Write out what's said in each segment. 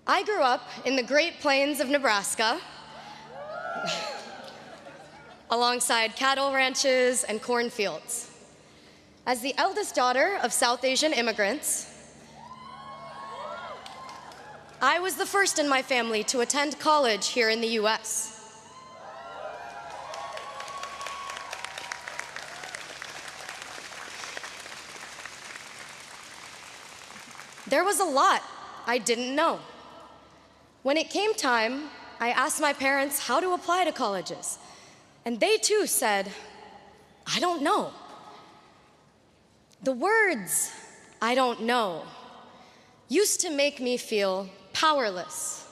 I grew up in the Great Plains of Nebraska, alongside cattle ranches and cornfields. As the eldest daughter of South Asian immigrants, I was the first in my family to attend college here in the US. There was a lot I didn't know. When it came time, I asked my parents how to apply to colleges, and they too said, I don't know. The words, I don't know, used to make me feel powerless,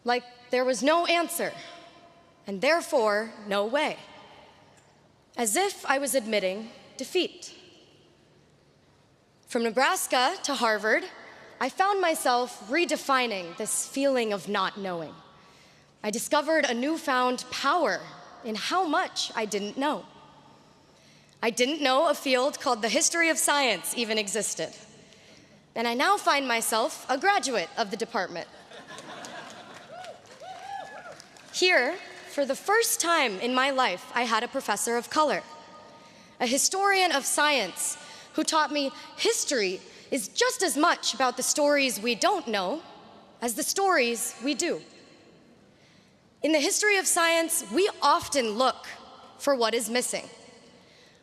like there was no answer, and therefore no way, as if I was admitting defeat. From Nebraska to Harvard, I found myself redefining this feeling of not knowing. I discovered a newfound power in how much I didn't know. I didn't know a field called the history of science even existed. And I now find myself a graduate of the department. Here, for the first time in my life, I had a professor of color, a historian of science who taught me history is just as much about the stories we don't know as the stories we do. In the history of science, we often look for what is missing.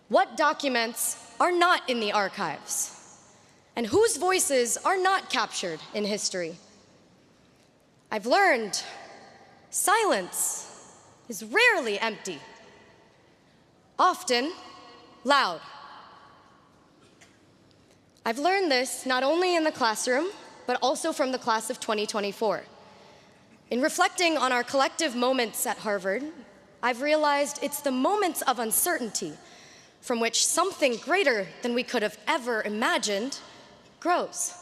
What documents are not in the archives? And whose voices are not captured in history? I've learned silence is rarely empty, often loud. I've learned this not only in the classroom, but also from the class of 2024. In reflecting on our collective moments at Harvard, I've realized it's the moments of uncertainty from which something greater than we could have ever imagined grows.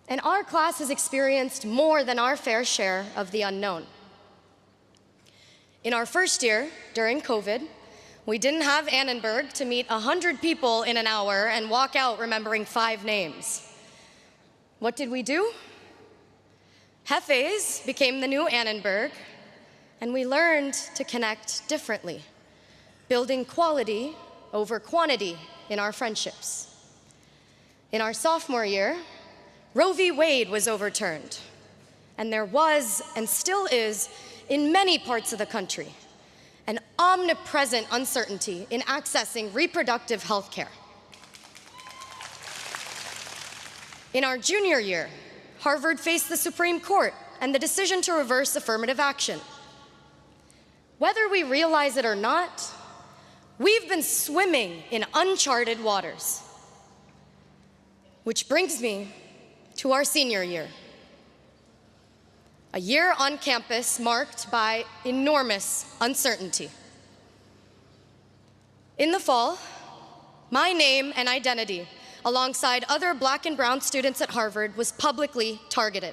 And our class has experienced more than our fair share of the unknown. In our first year, during COVID, we didn't have Annenberg to meet 100 people in an hour and walk out remembering 5 names. What did we do? Hefes became the new Annenberg, and we learned to connect differently, building quality over quantity in our friendships. In our sophomore year, Roe v. Wade was overturned, and there was, and still is, in many parts of the country, an omnipresent uncertainty in accessing reproductive health care. In our junior year, Harvard faced the Supreme Court and the decision to reverse affirmative action. Whether we realize it or not, we've been swimming in uncharted waters. Which brings me to our senior year. A year on campus marked by enormous uncertainty. In the fall, my name and identity, alongside other Black and brown students at Harvard, was publicly targeted.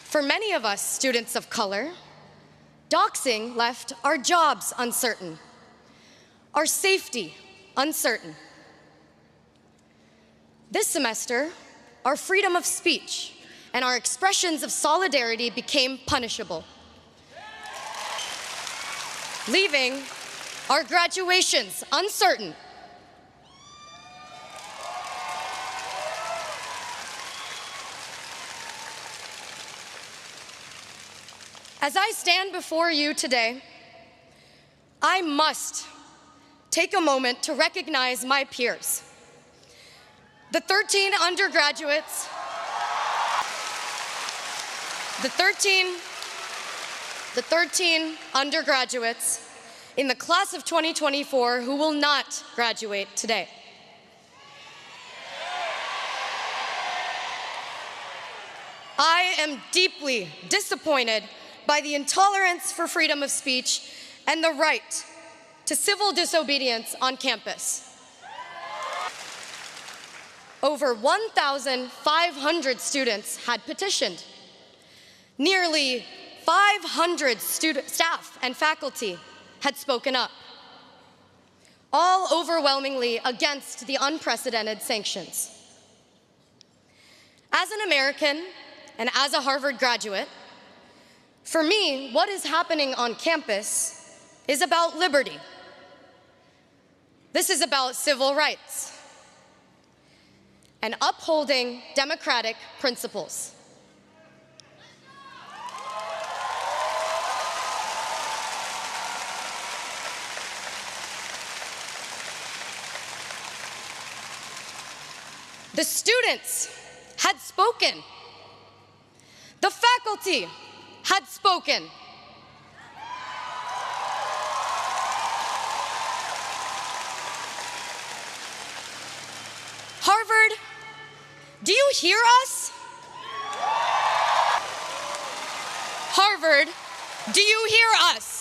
For many of us students of color, doxing left our jobs uncertain, our safety uncertain. This semester, our freedom of speech and our expressions of solidarity became punishable, leaving our graduations uncertain. As I stand before you today, I must take a moment to recognize my peers. The 13 undergraduates, the 13 undergraduates in the class of 2024 who will not graduate today. I am deeply disappointed by the intolerance for freedom of speech and the right to civil disobedience on campus. Over 1,500 students had petitioned. Nearly 500 staff and faculty had spoken up. all overwhelmingly against the unprecedented sanctions. As an American and as a Harvard graduate, for me, what is happening on campus is about liberty. This is about civil rights and upholding democratic principles. The students had spoken. The faculty had spoken. Harvard, do you hear us? Harvard, do you hear us?